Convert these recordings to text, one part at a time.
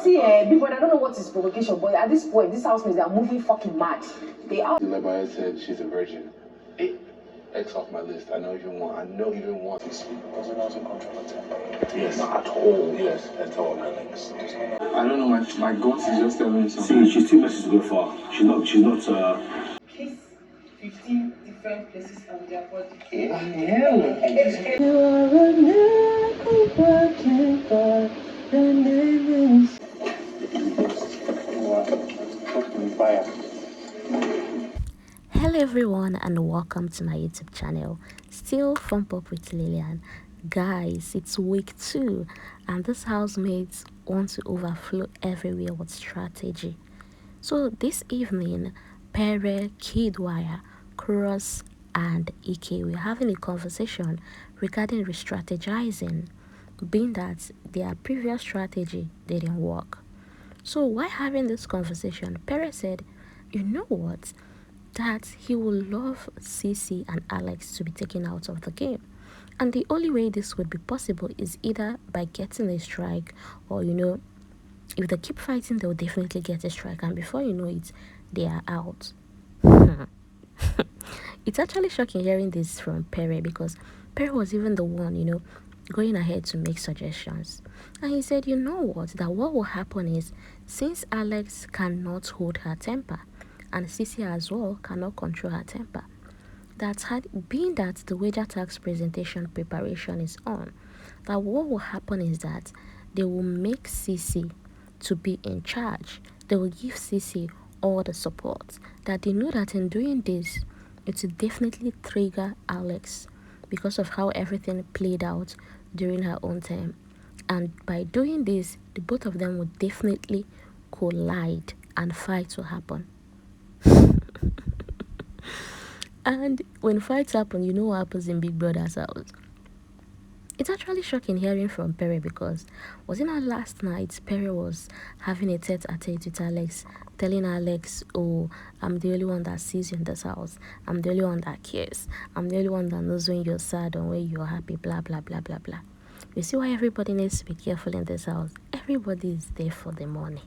see, people, I don't know what is provocation, but at this point, these housemates are moving fucking mad. They are. Lighthearted said she's a virgin. X off my list. I know even one. This doesn't also control the temper. Yes, not at all. Yes, at all. Alex. I don't know, my gut is just telling me something. See, she's too messy to go far. She's not, Kiss 15 different places on their body. Yeah. You are a miracle working God. Your name is. Conspire. Hello everyone and welcome to my YouTube channel. Still from Pop with Lillian. Guys, it's week 2 and these housemates want to overflow everywhere with strategy. So this evening, Pere, Kiddwaya, Cross and Ike were having a conversation regarding re-strategizing, being that their previous strategy didn't work. So while having this conversation, Pere said, you know what? That he would love Ceec and Alex to be taken out of the game. And the only way this would be possible is either by getting a strike or, if they keep fighting, they'll definitely get a strike. And before you know it, they are out. It's actually shocking hearing this from Pere because Pere was even the one, going ahead to make suggestions. And he said, you know what? That what will happen is since Alex cannot hold her temper, and Ceec as well cannot control her temper, being that the wager tax presentation preparation is on, that what will happen is that they will make Ceec to be in charge. They will give Ceec all the support, that they know that in doing this, it will definitely trigger Alex because of how everything played out during her own time. And by doing this, the both of them would definitely collide and fight will happen. And when fights happen, you know what happens in Big Brother's house. It's actually shocking hearing from Pere because was it not last night Pere was having a tete-a-tete with Alex, telling Alex, oh, I'm the only one that sees you in this house, I'm the only one that cares, I'm the only one that knows when you're sad and when you're happy, blah blah blah blah blah. You see why everybody needs to be careful in this house. Everybody is there for the money,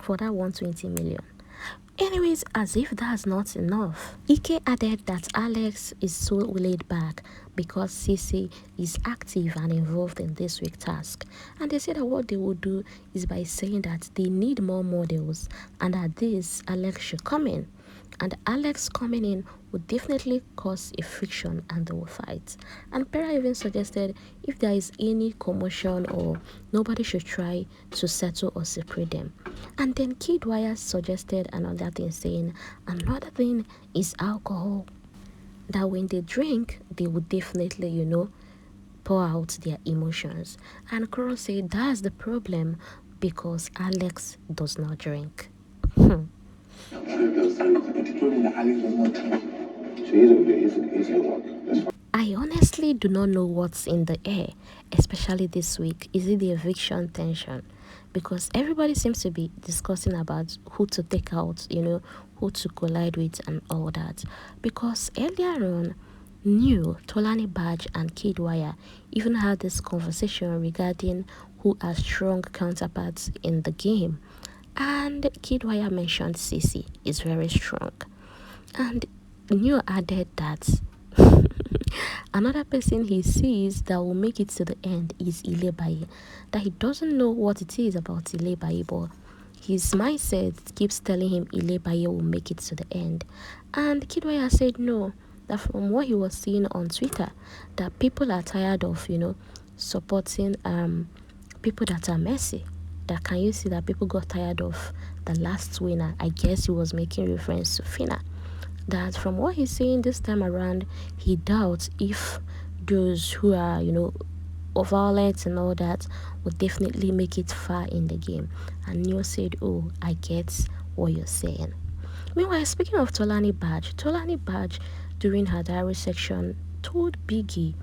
for that 120 million. Anyways, as if that's not enough, Ike added that Alex is so laid back because Ceec is active and involved in this week's task. And they said that what they would do is by saying that they need more models and that this Alex should come in. And Alex coming in would definitely cause a friction and they will fight. And Pere even suggested if there is any commotion or nobody should try to settle or separate them. And then Kiddwaya suggested another thing, saying another thing is alcohol. That when they drink, they would definitely, pour out their emotions. And Cross said that's the problem because Alex does not drink. I honestly do not know what's in the air, especially this week. Is it the eviction tension? Because everybody seems to be discussing about who to take out, who to collide with and all that. Because earlier on, Tolani Badge and Kiddwaya even had this conversation regarding who are strong counterparts in the game. And Kiddwaya mentioned Ceec is very strong. And New added that another person he sees that will make it to the end is Ilebaye. That he doesn't know what it is about Ilebaye, but his mindset keeps telling him Ilebaye will make it to the end. And Kiddwaya said no, that from what he was seeing on Twitter, that people are tired of, supporting people that are messy. That can you see that people got tired of the last winner? I guess he was making reference to Fina. That from what he's saying this time around, he doubts if those who are, violent and all that would definitely make it far in the game. And Neo said, oh, I get what you're saying. Meanwhile, speaking of Tolani Badge, during her diary section, told Biggie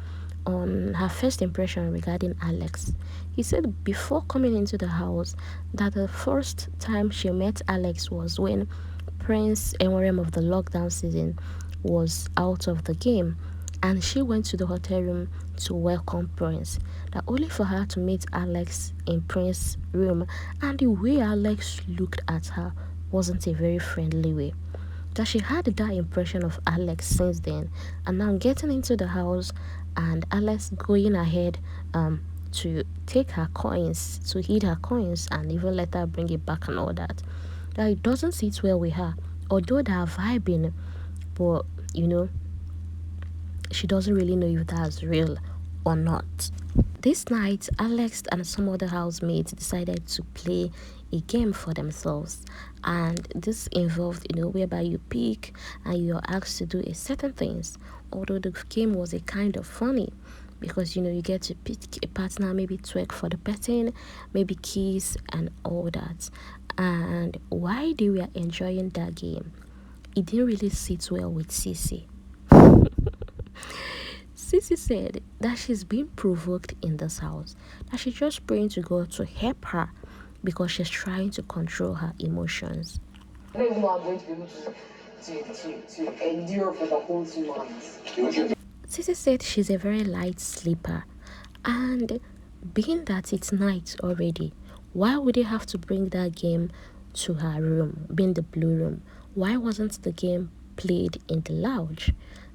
on her first impression regarding Alex. He said before coming into the house that the first time she met Alex was when Prince Enwerem of the lockdown season was out of the game. and she went to the hotel room to welcome Prince, that only for her to meet Alex in Prince's room, and the way Alex looked at her wasn't a very friendly way. That she had that impression of Alex since then, and now getting into the house and Alex going ahead to take her coins, to hid her coins, and even let her bring it back and all that. That it doesn't sit well with her, although they are vibing, but she doesn't really know if that's real or not. This night, Alex and some other housemates decided to play a game for themselves, and this involved, whereby you pick and you're asked to do a certain things. Although the game was a kind of funny, because you get to pick a partner, maybe twerk for the person, maybe kiss and all that. And while they were enjoying that game, it didn't really sit well with Ceec. Ceec said that she's being provoked in this house, that she's just praying to God to help her because she's trying to control her emotions. I don't even know I'm going to be able to endure for the whole 2 months. Ceec said she's a very light sleeper, and being that it's night already, why would they have to bring that game to her room, being the blue room? Why wasn't the game played in the lounge?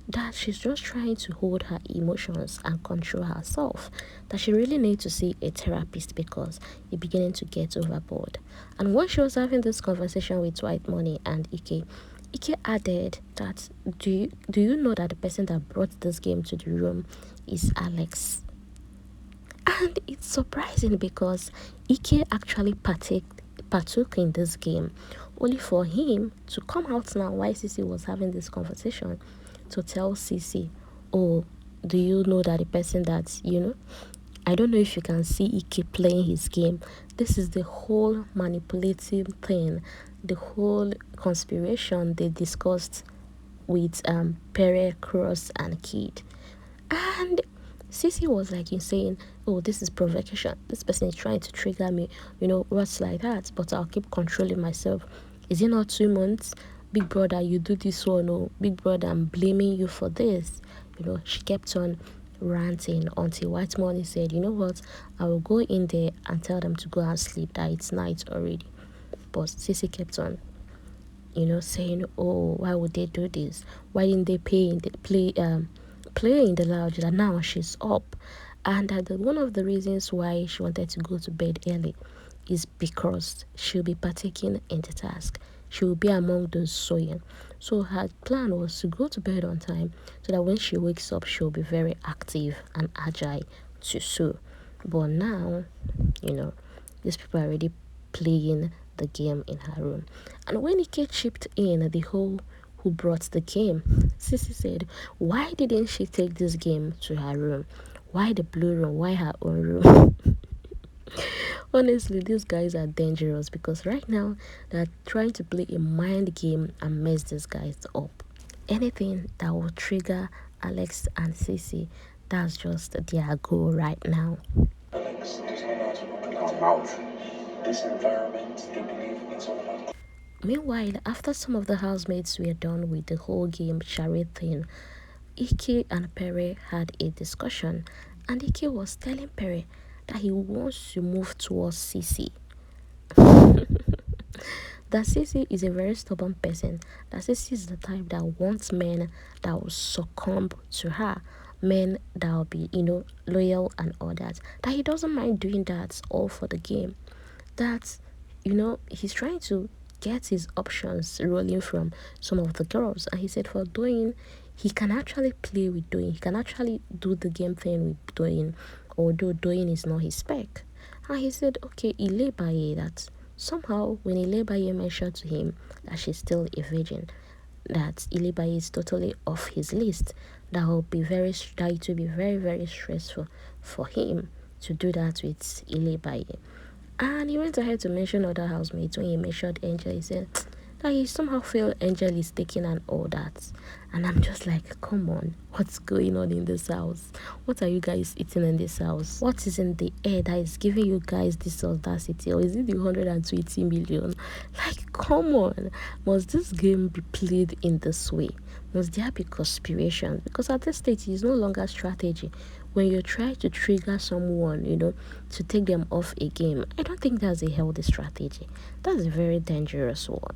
That she's just trying to hold her emotions and control herself, that she really needs to see a therapist because it's beginning to get overboard. And when she was having this conversation with White Money and Ike added that, do you know that the person that brought this game to the room is Alex? And it's surprising because Ike actually partook in this game, only for him to come out now while Ceec was having this conversation to tell Ceec, oh, do you know that the person that, I don't know if you can see Ike playing his game. This is the whole manipulative thing, the whole conspiration they discussed with Pere, Cross, and Kid. And Ceec was like saying, oh, this is provocation. This person is trying to trigger me, words like that, but I'll keep controlling myself. Is it not 2 months? Big brother, you do this one, oh, big brother, I'm blaming you for this. She kept on ranting until White Money said, you know what, I will go in there and tell them to go and sleep, that it's night already. But Ceec kept on, saying, oh, why would they do this? Why didn't they play in the lounge? That now she's up. And that one of the reasons why she wanted to go to bed early is because she'll be partaking in the task. She will be among those sewing. So her plan was to go to bed on time so that when she wakes up, she'll be very active and agile to sew. But now, these people are already playing the game in her room. And when Ike chipped in the whole who brought the game, Ceec said, why didn't she take this game to her room? Why the blue room? Why her own room? Honestly, these guys are dangerous because right now they're trying to play a mind game and mess these guys up. Anything that will trigger Alex and Ceec, that's just their goal right now. Alex does not know how to control her mouth. This environment, they believe it's all about. Meanwhile, after some of the housemates were done with the whole game charade thing, Ike and Pere had a discussion, and Ike was telling Pere that he wants to move towards Ceec. That Ceec is a very stubborn person. That Ceec is the type that wants men that will succumb to her, men that will be, loyal and all that. That he doesn't mind doing that all for the game. That, he's trying to get his options rolling from some of the girls. And he said for Doyin, he can actually play with Doyin. He can actually do the game thing with Doyin, although Doyin is not his spec. And he said, okay, Ilebaye, that somehow when Ilebaye mentioned to him that she's still a virgin, that Ilebaye is totally off his list, that it will be very, very stressful for him to do that with Ilebaye. And he went ahead to mention other housemates. When he mentioned Angel, he said that he somehow feel Angel is taking and all that. And I'm just like, come on, what's going on in this house? What are you guys eating in this house? What is in the air that is giving you guys this audacity? Or is it the 120 million? Like, come on, must this game be played in this way? Must there be conspiration? Because at this stage, it's no longer strategy. When you try to trigger someone, to take them off a game, I don't think that's a healthy strategy. That's a very dangerous one.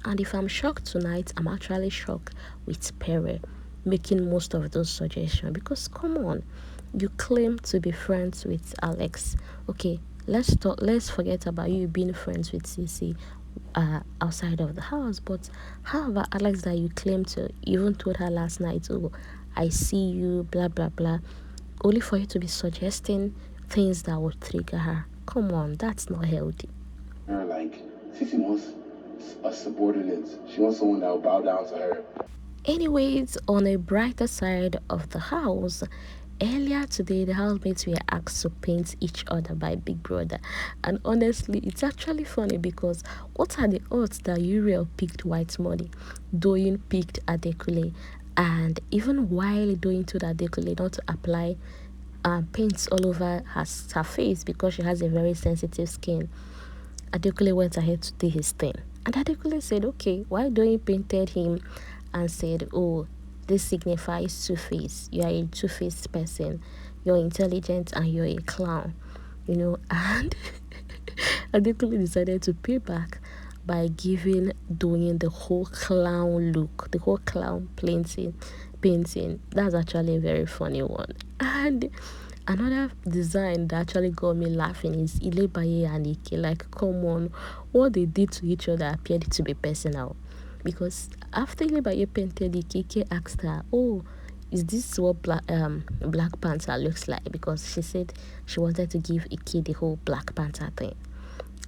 And if I'm shocked tonight, I'm actually shocked with Pere making most of those suggestions. Because come on, you claim to be friends with Alex. Okay, let's forget about you being friends with Ceec outside of the house. But how about Alex that you claim to even told her last night, oh, I see you, blah blah blah, only for you to be suggesting things that would trigger her? Come on, that's not healthy. Like, Ceec wants a subordinate. She wants someone that will bow down to her. Anyways, on a brighter side of the house, earlier today the housemates were asked to paint each other by Big Brother, and honestly it's actually funny because what are the odds that Uriel picked White Money, Doyin picked Adekule, and even while Doyin told Adekule not to apply paints all over her face because she has a very sensitive skin, Adekule went ahead to do his thing, and Adekule said okay, while Doyin painted him and said, oh, this signifies two-face. You are a two-faced person. You're intelligent and you're a clown. And Adekule decided to pay back by giving Doyin the whole clown look, the whole clown painting. That's actually a very funny one. And another design that actually got me laughing is Ilebaye and Ike. Like, come on, what they did to each other appeared to be personal. Because after Ilebaye painted Ike asked her, oh, is this what Black Panther looks like? Because she said she wanted to give Ike the whole Black Panther thing.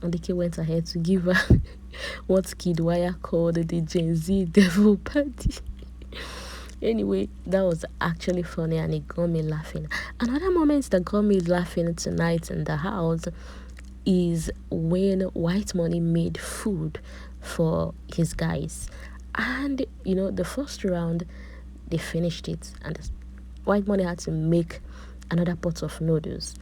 And Ike went ahead to give her what Kiddwaya called the Gen Z Devil Party. Anyway, that was actually funny and it got me laughing. Another moment that got me laughing tonight in the house is when White Money made food for his guys, and the first round they finished it and White Money had to make another pot of noodles,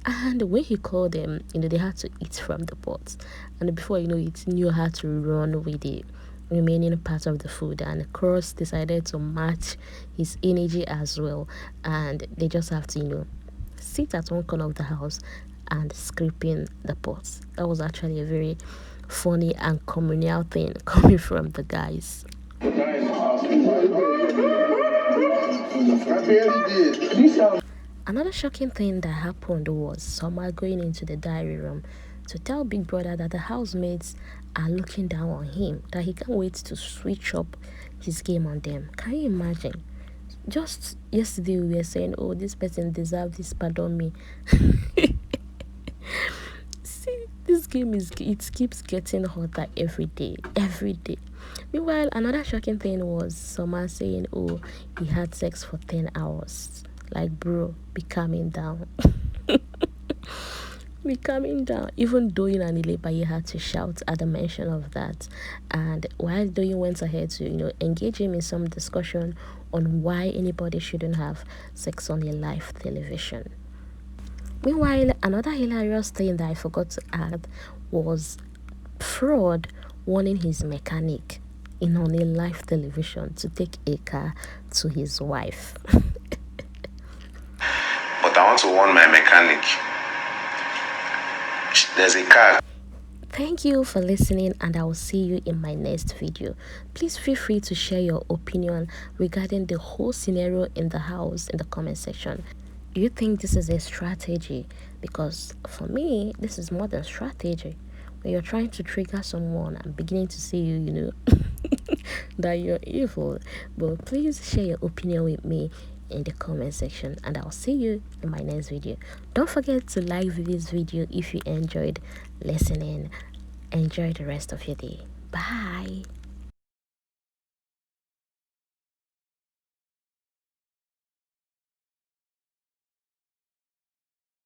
and when he called them, they had to eat from the pot, and before it knew how to run with the remaining part of the food, and Cross decided to match his energy as well, and they just have to sit at one corner of the house and scraping the pots. That was actually a very funny and communal thing coming from the guys. Another shocking thing that happened was Soma going into the diary room to tell Big Brother that the housemates are looking down on him, that he can't wait to switch up his game on them. Can you imagine? Just yesterday we were saying, oh, this person deserves this, pardon me. See, this game it keeps getting hotter every day. Meanwhile, another shocking thing was Soma saying, oh, he had sex for 10 hours. Like, bro, be calming down. Be calming down. Even Doyin and Ilebaye had to shout at the mention of that. And while Doyin went ahead to, engage him in some discussion on why anybody shouldn't have sex on a live television. Meanwhile, another hilarious thing that I forgot to add was Fraud warning his mechanic on a live television to take a car to his wife. But I want to warn my mechanic. There's a car. Thank you for listening, and I will see you in my next video. Please feel free to share your opinion regarding the whole scenario in the house in the comment section. Do you think this is a strategy? Because for me, this is more than strategy. When you're trying to trigger someone, I'm beginning to see you, that you're evil. But please share your opinion with me in the comment section, and I'll see you in my next video. Don't forget to like this video if you enjoyed listening. Enjoy the rest of your day. Bye.